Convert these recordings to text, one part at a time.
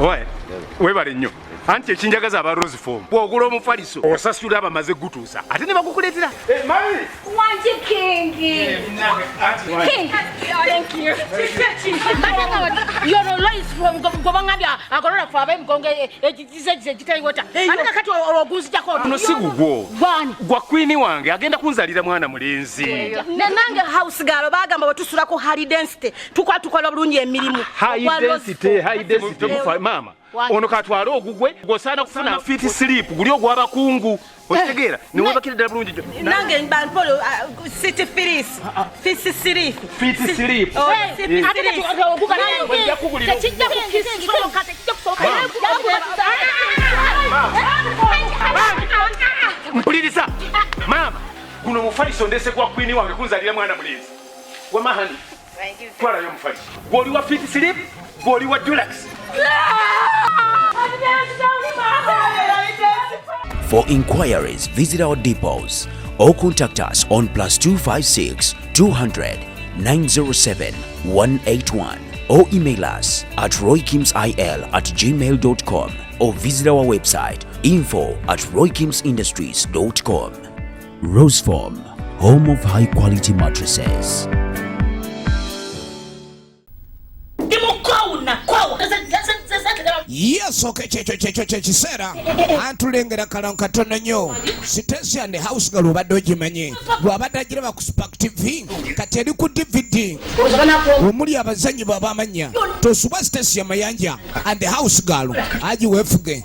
Oye, webale nnyo. Anti ekinjagaza aba Rose Form. Bw'ogula omufaliso osasula abamaze gutuusa. Ate ne bakukuleetera. Mami! Wanje King. King. Thank you. You're always from Gobangabia. Agora for them gonge ekitali wota. Ate kati ogunzija ko. No sigugwo. Bani. Gwa queen wange agenda kunzalira mwana mulenzi. Nange house girl bagamba batusula ko high density. Tukola bulungi emirimu. High density mama. Ono katwala ogugwe gosana kufuna fit sleep guli ogwa bakungu otegeera ne wabakira ddala bulungi jo nange mbanpolo city filis fit sleep mpuliriza mama kuno mufaliso ndese kwa queen wange kunzalira mwana mulenzi wamahani twala yo mufaliso goli wa fit sleep goli wa deluxe. For inquiries, visit our depots or contact us on +256 200 907 181 or email us at roykimsil@gmail.com or visit our website info@roykimsindustries.com. Rose Form, home of high quality mattresses. Yes, okay, chisera. Antulengera kalon katono nyo. Stecia and the house girl obadde ogimanyi. Bw'abadde agira ku Spark TV, kati eri ku DVD. Omuli abazanyi babamanya. Tosuba Stecia Mayanja and the house girl. Aji wefuge.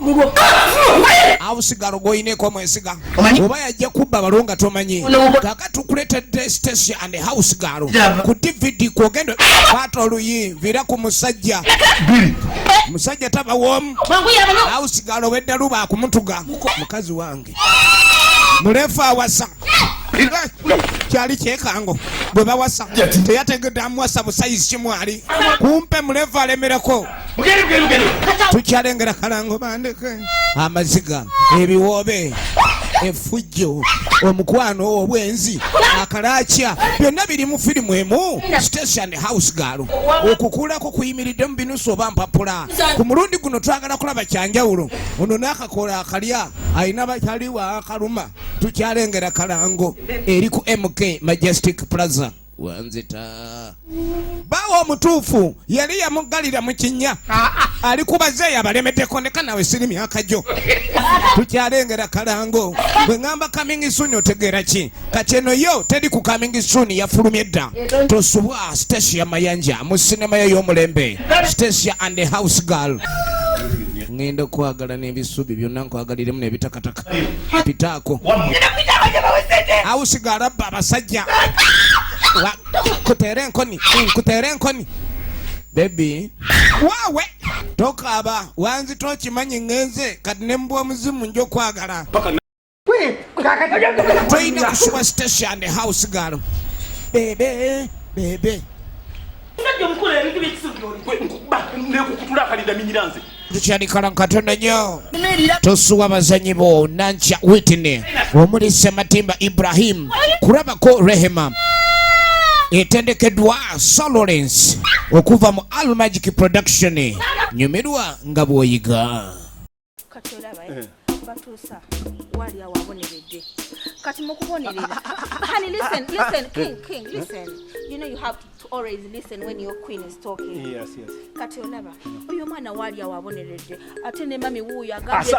House girl goyineko mwesiga. Oba yajja kubba balonga tomanyi. Kaka tukuletedde Stecia and the house girl. Ku DVD kwogendo batoluyi vira ku musajja. Musajja taba wom ausigalo wedda luba akumutuga mukazi wange mulefa awasa kyali kyekango bwe bawasa teyategedde amuwasa busayizi kimwali kumpe mulefa alemereko tukyalengera kalango bandeke amaziga ebiwoobe efujjo omukwano obwenzi akalakya byonna biri mu firimu emu Stecia and house girl okukulako kuyimiridde mu binusu oba mpapula ku mulundi guno twagala kulaba kyanjawulo ono n'akakola akalya ayina bakyaliwa akaluma tukyalengera kalango eri ku MK Majestic Plaza wanzita bawo omutuufu yali yamuggalira mu kinnya ali kubazeeyo abalemeddeko ndeka nawe siri myaka gyo tukyalengera kalango bwe ngamba coming soon otegeera ki kati eno yo teri ku coming soon yafulumye dda tosubwa Stecia Mayanja mu sinema y'omulembe Stecia and the house girl ngenda kwagala n'ebisubi byonna nkwagaliremu n'ebitakataka pitaako house girl abba abasajja kutere nkoni baby wawe tokaaba wanzi tokimanyi ngenze kati nembwa omuzimu njo kwagala toyina kusuba Stecia and the house girl bebe tukyali kalankatono nnyo tosuwa bazanyi bo Nancha Whitney omuli Sematimba Ibrahim kurabako Rehema etendekeddwa Sololence okuva mu All Magic Production nyumirwa nga bw'oyiga kati olaba Batuusa wali awaboneredde kati mukubonerera honey listen king listen you know you have to always listen when your queen is talking yes kati olaba oyo mwana wali awaboneredde ate ne mami wuuyo agambye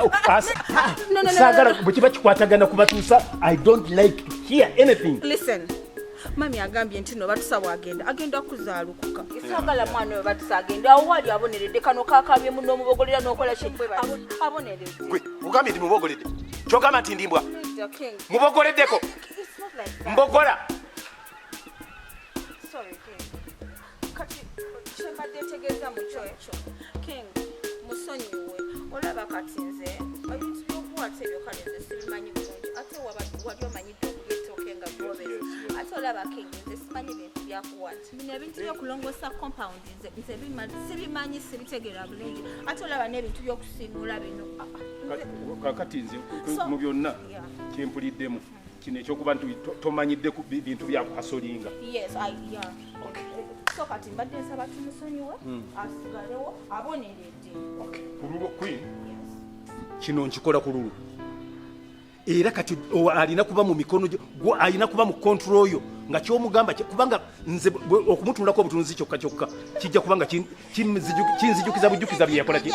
no sagala bukiba kikwatagana ku Batuusa I don't like to hear anything listen mami agambye nti no Batuusa agenda kuzaalukuka isagala mwana we Batuusa agenda awo wali aboneredde kano kakabye muno omubogolera n'okola kye aboneredde gwe ugambye ndi mubogoledde kyogamba nti ndimbwa mubogoleddeko mbogola sorry king kati kyembadde ntegeeza mu kyo ekyo king musonyiwe olaba kati nze ebintu by'okuwata ebyo kale nze sibimanyi bulungi ate wali omanyidde okugetoke nga gobe ate olaba king nze simanyi bintu byakuwata bino ebintu by'okulongoosa compound nze sibimanyi sibitegeera bulungi ate olaba n'ebintu by'okusinnula bino kakati nze mu byonna kyempuliddemu kino ekyokuba nti tomanyidde ku bintu byakukasolinga yes yeah okay so kati mbadde nsaba tumusonyiwe asigalewo aboneredde. Kululu Queen kino nkikola kululu era kati alina kuba mu mikono gwo alina kuba mu control yo nga kyomugamba kubanga nze okumutulako obutunzi kyokka kyokka kijja kubanga kinzijukiza bujukiza bye yakola ki.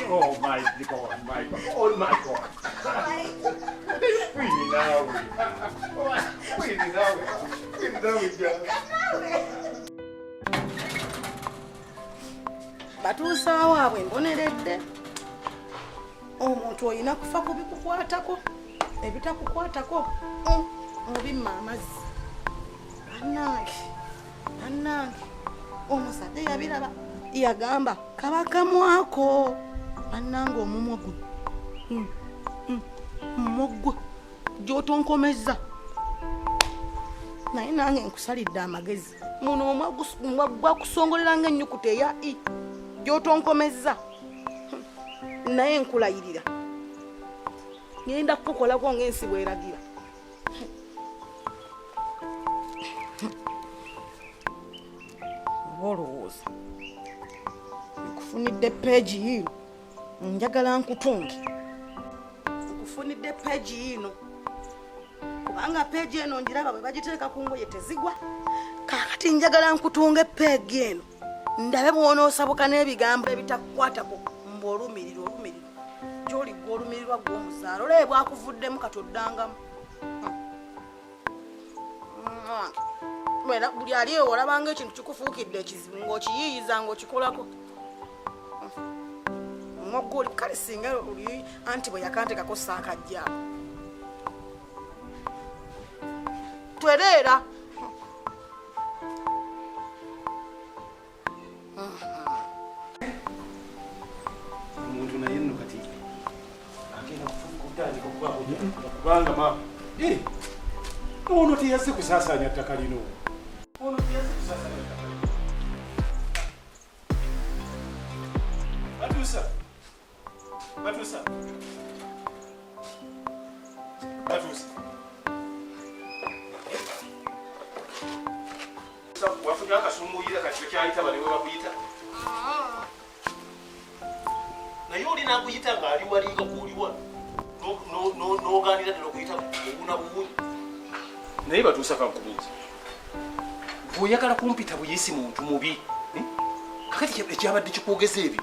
Oh my God, my God, oh my God. Batuusa waabwe mboneredde. Omuntu olina kufa kubikukwatako ebitakukwatako mubimma amazzi. Bannange omusajja yabiraba yagamba kabakamwako. Bannange omumwa gwe gyotonkomezza naye nange nkusalidde amagezi muno omwa gwakusongolera ng'ennyukuta eya I gyotonkomezza naye nkulayirira ngenda kukukolako ng'ensi bweragira. oba olowooza nkufunidde peegi yino njagala nkutunge. Nkufunidde peegi yino kubanga peegi eno njiraba bwe bagiteeka ku ngoye tezigwa. Kaakati njagala nkutunge peegi eno ndabe bw'onoosabuka n'ebigambo ebitakukwatako mb'olumiriro gy'oli gwe olumirirwa gw'omuzaalo olebe bwakuvuddemu katoddangamu. Buli ali ewo olabanga ekintu kikufuukidde ekizibu ng'okiyiiyiza ng'okikolako. Omwoggo oli kale singa oli anti bwe yakantekako saakajja twereera. Omuntu naye nno kati agenda kutandika kubanga ma ono teyazze kusaasaanya ttaka lino. Ono teyazze kusaasaanya ttaka lino. Batuusa. Wafunye akasumuyira kati kyayita bane we bakuyita. Naye olina akuyita ng'ali walinga kuuliwa n'ogaanira ddala okuyita obuna buwunyi. Naye Batuusa kankubuuza bw'oyagala kumpita buyisi muntu mubi kakati ekyabadde kikwogeza ebyo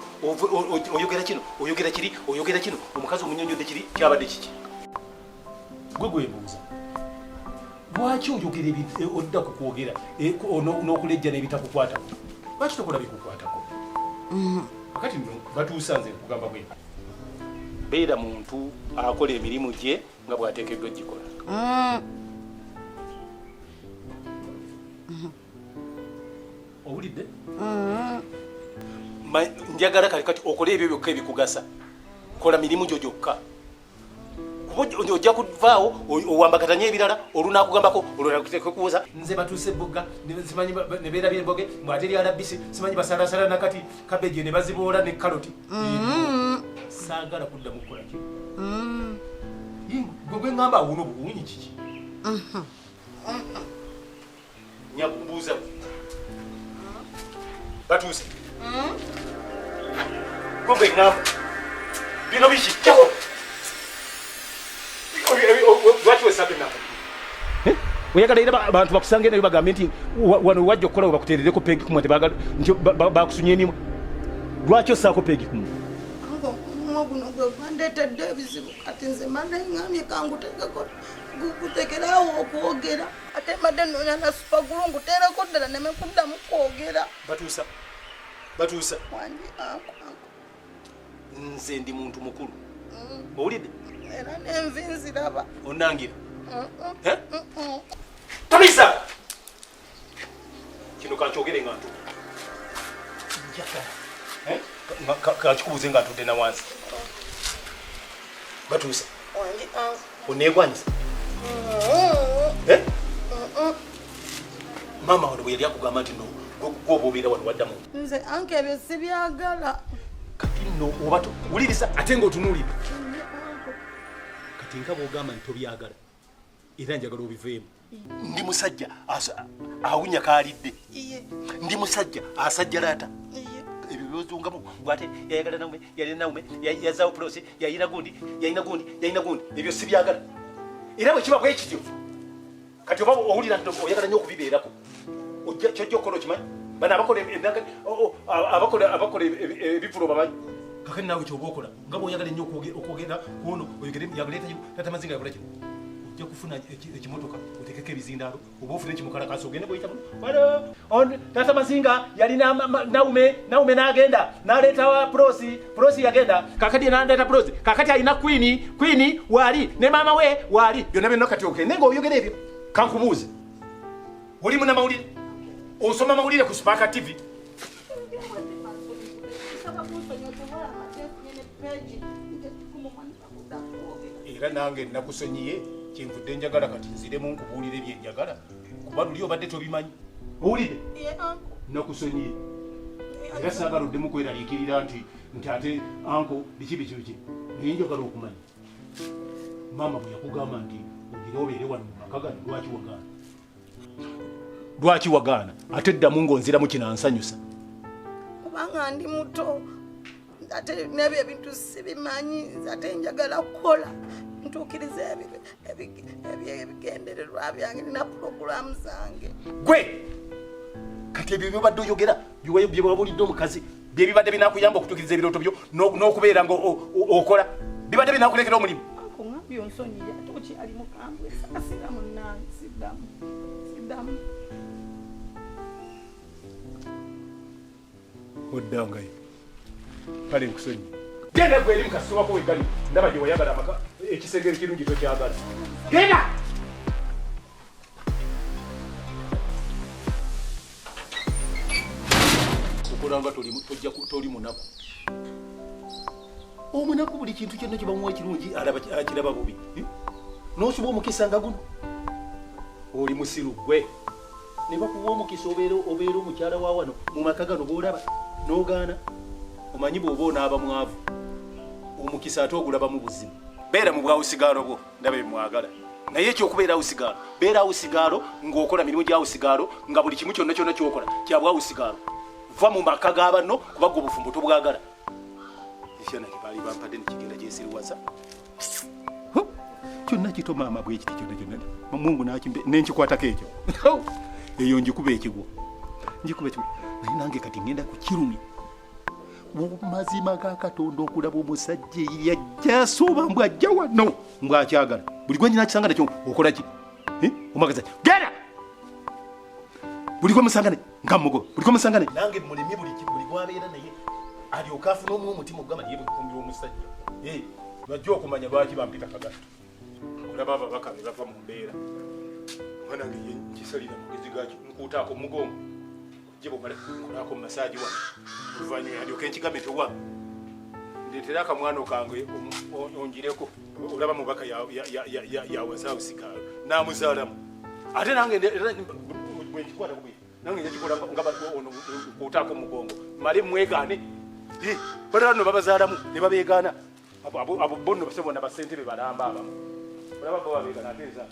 oyogera kino oyogera kiri oyogera kino omukazi omunyonyodde kiri kyabadde kiki? Gwe gwebuuza lwaki oyogera odda ku kwogera n'okulejja n'ebitakukwatako? Lwaki tokola bikukwatako? Kakati nno Batuusa nze nkugamba bwe beera muntu akola emirimu gye nga bw'ateekeddwa gikola. Owulidde? Njagala kati okole ebyo byokka ebikugasa. Kola mirimu gyo gyokka. Kuba ojja kuvaawo owambakatanye ebirala olunaakugambako olwonakuteekuuza nze Batuusa ebbuga simanyi ne beerabye emboge mwate lyala bbisi simanyi basalasala nakati kabeji ne baziboola ne kaloti. Saagala kuddamu kukola ki? Gwe ngamba awuno buwunyi kiki? Nyakubuuza Batuusa. Gwe ngamba bino biki? Lwaki weesabye nako? Oyagala era abantu bakusange nayo bagambe nti wano wajja okukola we bakuteerereko peegi kumwe nti bakusunye emimwa. Lwaki ossaako peegi kumwe? Omumwa guno gwe gwandeetedde ebizibu kati nze mbadde ngambye kangutekeko gutekeraawo okwogera ate mbadde nnoonya na supagulu nguteereko ddala neme kuddamu kwogera. Batuusa wangi nze ndi muntu mukulu owulidde era n'envi nziraba onnangira Tabisa kino kankyogere nga ntu kakikubuuze nga ntudde na wansi. Batuusa oneegwanyiza maama wano bwe yali akugamba nti gwoba obeera wano waddamu nze anke ebyo sibyagala. Kati nno oba wuliriza ate ng'otunuulira kati nga bw'ogamba nti tobyagala era njagala obiveemu ndi musajja awunya kalidde ndi musajja asajjalata ebyo byozungamu bwate yayagala naume yali naume yazaawo prosi yayina gundi ebyo sibyagala era bwe kiba bwekityo kati oba owulira nti oyagala nnyo okubibeerako kyojja okukola okimanyi bana abakola ebivulo bamanyi kakati naawe kyoba okola nga bweoyagala nnyo okwogera kuono yagaleetayo tata Mazinga yakola kino ojja kufuna ekimotoka otekeko ebizindaalo oba ofune ekimukalakasi ogende bweyitamu tata Mazinga yalina naume n'agenda n'aleetawa prosi yagenda kakati n'aleeta prosi kakati alina kwini waali ne maama we waali byonna byonna kati ogende ng'oyogera ebyo kankubuuze oli munamawulire osoma mawulire ku Spark TV era nange nakusonyiye kyenvudde njagala kati nziremu nkubuulire byenjagala kuba luli obadde tobimanyi owulire nakusonyiye era saagala oddemu kweraliikirira nti ate anko biki naye njagala okumanya maama bwe yakugamba nti ogira obeere wano mu maka gano lwaki wagaana ate ddamu ng'onziramu kinansanyusa kubanga ndi muto ate nebyo ebintu sibimanyi ate njagala kukola ntuukiriza ebigendererwa byange nina puroguramu zange gwe kati ebyo byobadde oyogera byewabulidde omukazi byebibadde binakuyamba okutuukiriza ebirooto byo n'okubeera nga okola bibadde binakulekera omulimu akuŋambye onsonyiye ate okyali mukambwe saasira munnange siddamu oddangayo kale nkusonyi genda gwe eri mukasitobako wegali ndaba gye wayagala amaka ekisenge ekirungi tokyagala genda okolanga toli munaku omunaku buli kintu kyonna kibamuwa ekirungi akiraba bubi nosuba omukisa nga guno oli musiru gwe ne bakuwa omukisa obeera omukyala wa wano mu maka gano bw'olaba n'ogaana omanyi bw'oba onaaba mwavu omukisa ate ogulabamu buzibu beera mu bwawusigaalo bwo ndaba bemwagala naye ekyokubeera awusigaalo beera awusigaalo ng'okola mirimu gyawusigaalo nga buli kimu kyonna kyonna kyokola kya bwawusigaalo va mu maka g'abanno kubagga obufumbo tobwagala ekyana kye baali bampadde nekigenda gyesiriwaza kyonna kito maama bwekiti kyonna mungu nenkikwatako ekyo eyo njikuba ekigwo naye nange kati ngenda ku kirumi mazima ga Katonda okulaba omusajja yajja asooba mbw ajja wano mbw akyagala buli gwe nyina kisanga nakyo okola ki omagaza genda buli gwe musangane nga mugo buli gwe musangane nange mulemi buli gwabeera naye alyoka afuna omu omutima ogamba naye bwekumbi omusajja bajja okumanya lwaki bampita kagato olaba ababaka be bava mu mbeera mwana nge ye nkisalira mugezi gakyo nkuutaako mugongo je bwomala nkolako mu masaaji wano oluvannyuma alyoka enkigambe towa ndeetera akamwana kange onjireko olaba mubaka yawazawusigaalo n'amuzaalamu ate nange bwenkikwata kubi nange njagikola nga kuutaako mugongo male mwegaane balala no babazaalamu ne babeegaana abo bonno bose bonna basente be balamba abamu olaba bo babeegaana ate eza